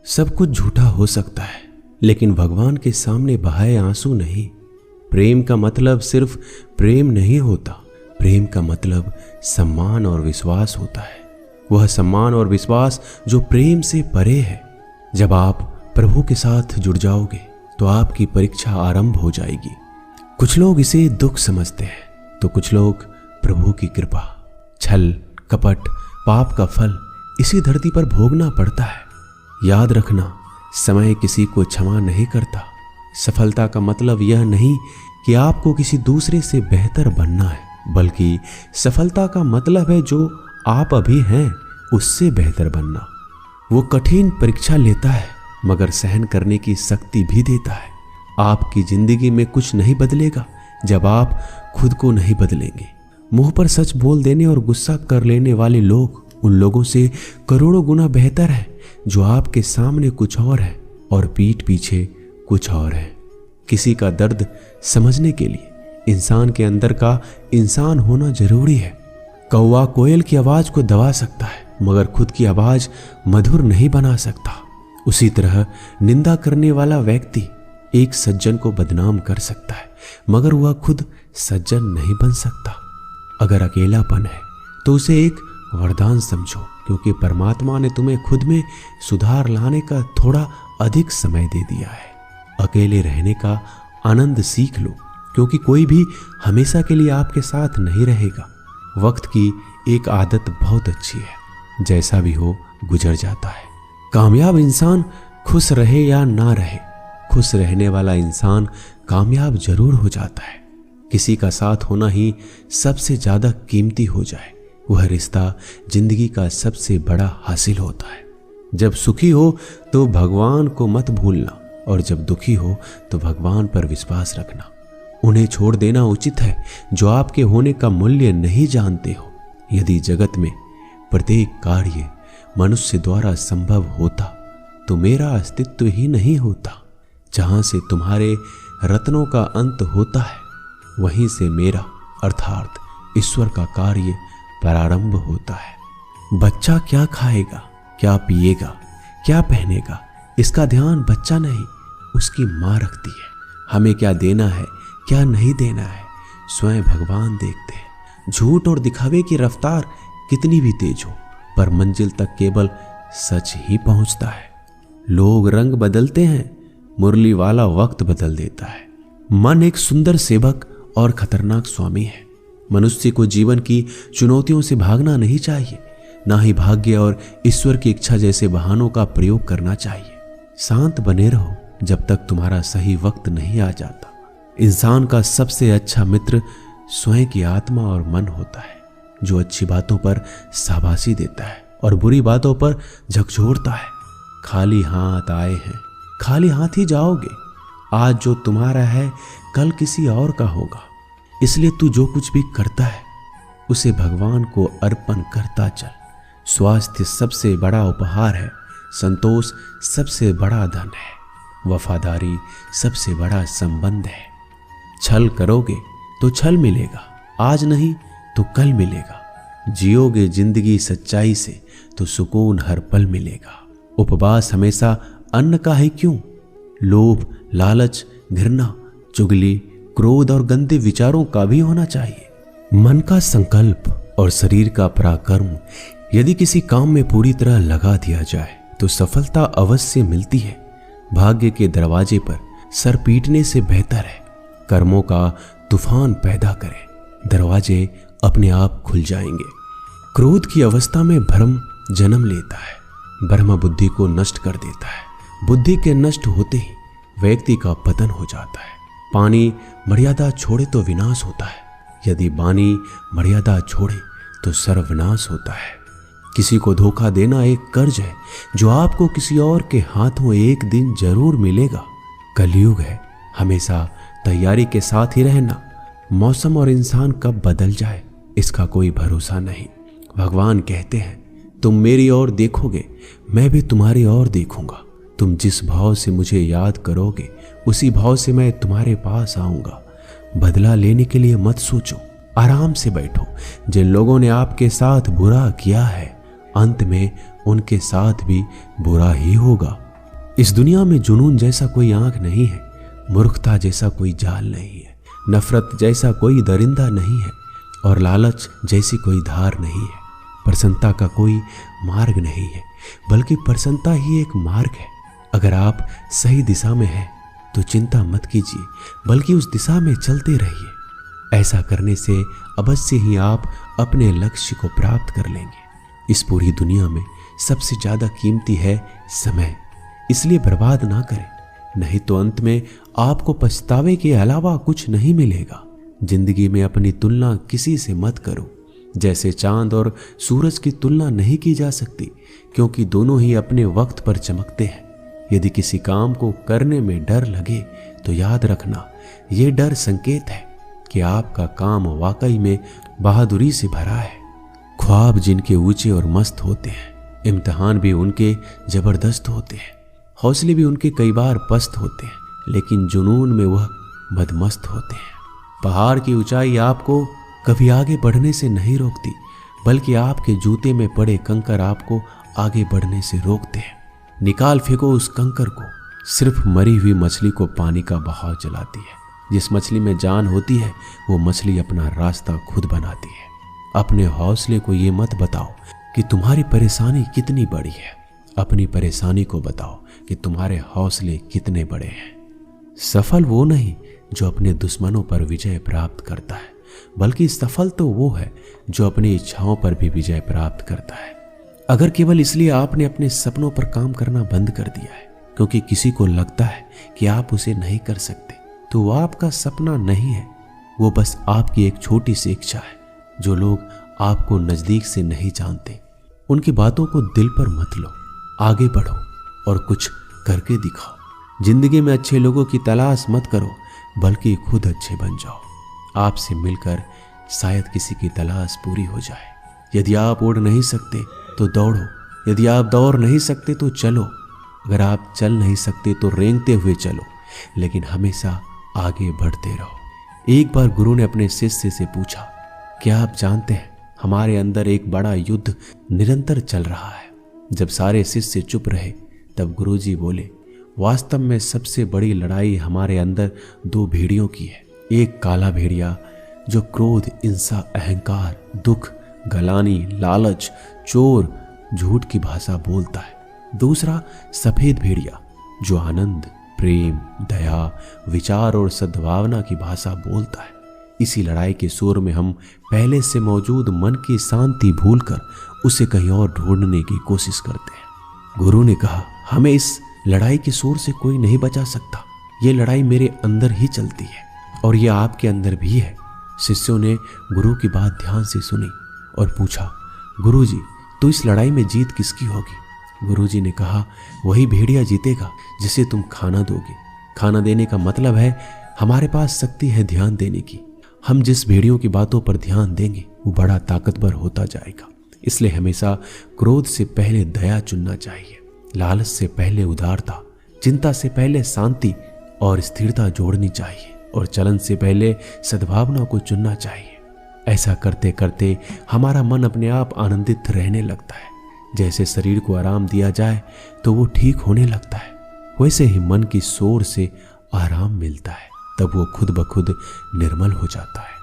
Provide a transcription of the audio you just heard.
सब कुछ झूठा हो सकता है, लेकिन भगवान के सामने बहाए आंसू नहीं। प्रेम का मतलब सिर्फ प्रेम नहीं होता, प्रेम का मतलब सम्मान और विश्वास होता है। वह सम्मान और विश्वास जो प्रेम से परे है। जब आप प्रभु के साथ जुड़ जाओगे तो आपकी परीक्षा आरंभ हो जाएगी। कुछ लोग इसे दुख समझते हैं तो कुछ लोग प्रभु की कृपा। छल, कपट, पाप का फल इसी धरती पर भोगना पड़ता है। याद रखना, समय किसी को क्षमा नहीं करता। सफलता का मतलब यह नहीं कि आपको किसी दूसरे से बेहतर बनना है, बल्कि सफलता का मतलब है जो आप अभी हैं उससे बेहतर बनना। वो कठिन परीक्षा लेता है मगर सहन करने की शक्ति भी देता है। आपकी जिंदगी में कुछ नहीं बदलेगा जब आप खुद को नहीं बदलेंगे। मुंह पर सच बोल देने और गुस्सा कर लेने वाले लोग उन लोगों से करोड़ों गुना बेहतर है जो आपके सामने कुछ और है और पीठ पीछे कुछ और है। किसी का दर्द समझने के लिए इंसान के अंदर का इंसान होना जरूरी है। कौवा कोयल की आवाज को दबा सकता है मगर खुद की आवाज मधुर नहीं बना सकता। उसी तरह निंदा करने वाला व्यक्ति एक सज्जन को बदनाम कर सकता है मगर वह खुद सज्जन नहीं बन सकता। अगर अकेलापन है तो उसे एक वरदान समझो, क्योंकि परमात्मा ने तुम्हें खुद में सुधार लाने का थोड़ा अधिक समय दे दिया है। अकेले रहने का आनंद सीख लो, क्योंकि कोई भी हमेशा के लिए आपके साथ नहीं रहेगा। वक्त की एक आदत बहुत अच्छी है, जैसा भी हो गुजर जाता है। कामयाब इंसान खुश रहे या ना रहे, खुश रहने वाला इंसान कामयाब जरूर हो जाता है। किसी का साथ होना ही सबसे ज्यादा कीमती हो जाए, वह रिश्ता जिंदगी का सबसे बड़ा हासिल होता है। जब सुखी हो तो भगवान को मत भूलना, और जब दुखी हो तो भगवान पर विश्वास रखना। उन्हें छोड़ देना उचित है जो आपके होने का मूल्य नहीं जानते हो। यदि जगत में प्रत्येक कार्य मनुष्य द्वारा संभव होता तो मेरा अस्तित्व ही नहीं होता। जहां से तुम्हारे रत्नों का अंत होता है वहीं से मेरा अर्थात ईश्वर का कार्य प्रारंभ होता है। बच्चा क्या खाएगा, क्या पिएगा, क्या पहनेगा, इसका ध्यान बच्चा नहीं उसकी माँ रखती है। हमें क्या देना है, क्या नहीं देना है, स्वयं भगवान देखते हैं। झूठ और दिखावे की रफ्तार कितनी भी तेज हो, पर मंजिल तक केवल सच ही पहुंचता है। लोग रंग बदलते हैं, मुरली वाला वक्त बदल देता है। मन एक सुंदर सेवक और खतरनाक स्वामी है। मनुष्य को जीवन की चुनौतियों से भागना नहीं चाहिए, ना ही भाग्य और ईश्वर की इच्छा जैसे बहानों का प्रयोग करना चाहिए। शांत बने रहो जब तक तुम्हारा सही वक्त नहीं आ जाता। इंसान का सबसे अच्छा मित्र स्वयं की आत्मा और मन होता है, जो अच्छी बातों पर शाबाशी देता है और बुरी बातों पर झकझोरता है। खाली हाथ आए हैं, खाली हाथ ही जाओगे। आज जो तुम्हारा है कल किसी और का होगा, इसलिए तू जो कुछ भी करता है उसे भगवान को अर्पण करता चल। स्वास्थ्य सबसे बड़ा उपहार है, संतोष सबसे बड़ा धन है, वफादारी सबसे बड़ा संबंध है। छल करोगे तो छल मिलेगा, आज नहीं तो कल मिलेगा। जियोगे जिंदगी सच्चाई से तो सुकून हर पल मिलेगा। उपवास हमेशा अन्न का ही क्यों, लोभ, लालच, घृणा, चुगली, क्रोध और गंदे विचारों का भी होना चाहिए। मन का संकल्प और शरीर का पराक्रम यदि किसी काम में पूरी तरह लगा दिया जाए तो सफलता अवश्य मिलती है। भाग्य के दरवाजे पर सर पीटने से बेहतर है कर्मों का तूफान पैदा करें, दरवाजे अपने आप खुल जाएंगे। क्रोध की अवस्था में भ्रम जन्म लेता है, ब्रह्म बुद्धि को नष्ट कर देता है। बुद्धि के नष्ट होते ही व्यक्ति का पतन हो जाता है। पानी मर्यादा छोड़े तो विनाश होता है, यदि वाणी मर्यादा छोड़े तो सर्वनाश होता है। किसी को धोखा देना एक कर्ज है जो आपको किसी और के हाथों एक दिन जरूर मिलेगा। कलयुग है, हमेशा तैयारी के साथ ही रहना। मौसम और इंसान कब बदल जाए इसका कोई भरोसा नहीं। भगवान कहते हैं, तुम मेरी ओर देखोगे, मैं भी तुम्हारी ओर देखूंगा। तुम जिस भाव से मुझे याद करोगे उसी भाव से मैं तुम्हारे पास आऊंगा। बदला लेने के लिए मत सोचो, आराम से बैठो। जिन लोगों ने आपके साथ बुरा किया है अंत में उनके साथ भी बुरा ही होगा। इस दुनिया में जुनून जैसा कोई आंख नहीं है, मूर्खता जैसा कोई जाल नहीं है, नफरत जैसा कोई दरिंदा नहीं है और लालच जैसी कोई धार नहीं है। प्रसन्नता का कोई मार्ग नहीं है, बल्कि प्रसन्नता ही एक मार्ग है। अगर आप सही दिशा में हैं तो चिंता मत कीजिए, बल्कि उस दिशा में चलते रहिए। ऐसा करने से अवश्य ही आप अपने लक्ष्य को प्राप्त कर लेंगे। इस पूरी दुनिया में सबसे ज्यादा कीमती है समय, इसलिए बर्बाद ना करें, नहीं तो अंत में आपको पछतावे के अलावा कुछ नहीं मिलेगा। जिंदगी में अपनी तुलना किसी से मत करो। जैसे चांद और सूरज की तुलना नहीं की जा सकती, क्योंकि दोनों ही अपने वक्त पर चमकते हैं। यदि किसी काम को करने में डर लगे तो याद रखना, यह डर संकेत है कि आपका काम वाकई में बहादुरी से भरा है। ख्वाब जिनके ऊंचे और मस्त होते हैं, इम्तिहान भी उनके जबरदस्त होते हैं, हौसले भी उनके कई बार पस्त होते हैं, लेकिन जुनून में वह बदमस्त होते हैं। पहाड़ की ऊंचाई आपको कभी आगे बढ़ने से नहीं रोकती, बल्कि आपके जूते में पड़े कंकर आपको आगे बढ़ने से रोकते हैं। निकाल फेंको उस कंकर को। सिर्फ मरी हुई मछली को पानी का बहाव चलाती है। जिस मछली में जान होती है वो मछली अपना रास्ता खुद बनाती है। अपने हौसले को ये मत बताओ कि तुम्हारी परेशानी कितनी बड़ी है, अपनी परेशानी को बताओ कि तुम्हारे हौसले कितने बड़े हैं। सफल वो नहीं जो अपने दुश्मनों पर विजय प्राप्त करता है, बल्कि सफल तो वो है जो अपनी इच्छाओं पर भी विजय प्राप्त करता है। अगर केवल इसलिए आपने अपने सपनों पर काम करना बंद कर दिया है क्योंकि किसी को लगता है कि आप उसे नहीं कर सकते, तो वो आपका सपना नहीं है, वो बस आपकी एक छोटी सी इच्छा है। जो लोग आपको नजदीक से नहीं जानते, उनकी बातों को दिल पर मत लो, आगे बढ़ो और कुछ करके दिखाओ। जिंदगी में अच्छे लोगों की तलाश मत करो, बल्कि खुद अच्छे बन जाओ। आपसे मिलकर शायद किसी की तलाश पूरी हो जाए। यदि आप उड़ नहीं सकते तो दौड़ो, यदि आप दौड़ नहीं सकते तो चलो, अगर आप चल नहीं सकते तो रेंगते हुए चलो, लेकिन हमेशा आगे बढ़ते रहो। एक बार गुरु ने अपने शिष्य से पूछा, क्या आप जानते हैं हमारे अंदर एक बड़ा युद्ध निरंतर चल रहा है। जब सारे शिष्य चुप रहे तब गुरुजी बोले, वास्तव में सबसे बड़ी लड़ाई हमारे अंदर दो भेड़ियों की है। एक काला भेड़िया जो क्रोध, हिंसा, अहंकार, दुख, गलानी, लालच, चोर, झूठ की भाषा बोलता है। दूसरा सफेद भेड़िया जो आनंद, प्रेम, दया, विचार और सद्भावना की भाषा बोलता है। इसी लड़ाई के शोर में हम पहले से मौजूद मन की शांति भूलकर उसे कहीं और ढूंढने की कोशिश करते हैं। गुरु ने कहा, हमें इस लड़ाई के शोर से कोई नहीं बचा सकता। ये लड़ाई मेरे अंदर ही चलती है और ये आपके अंदर भी है। शिष्यों ने गुरु की बात ध्यान से सुनी और पूछा, गुरुजी, तो इस लड़ाई में जीत किसकी होगी? गुरुजी ने कहा, वही भेड़िया जीतेगा जिसे तुम खाना दोगे। खाना देने का मतलब है हमारे पास शक्ति है ध्यान देने की। हम जिस भेड़ियों की बातों पर ध्यान देंगे वो बड़ा ताकतवर होता जाएगा। इसलिए हमेशा क्रोध से पहले दया चुनना चाहिए, लालच से पहले उदारता, चिंता से पहले शांति और स्थिरता जोड़नी चाहिए और चलन से पहले सद्भावना को चुनना चाहिए। ऐसा करते करते हमारा मन अपने आप आनंदित रहने लगता है। जैसे शरीर को आराम दिया जाए तो वो ठीक होने लगता है, वैसे ही मन की शोर से आराम मिलता है, तब वो खुद ब खुद निर्मल हो जाता है।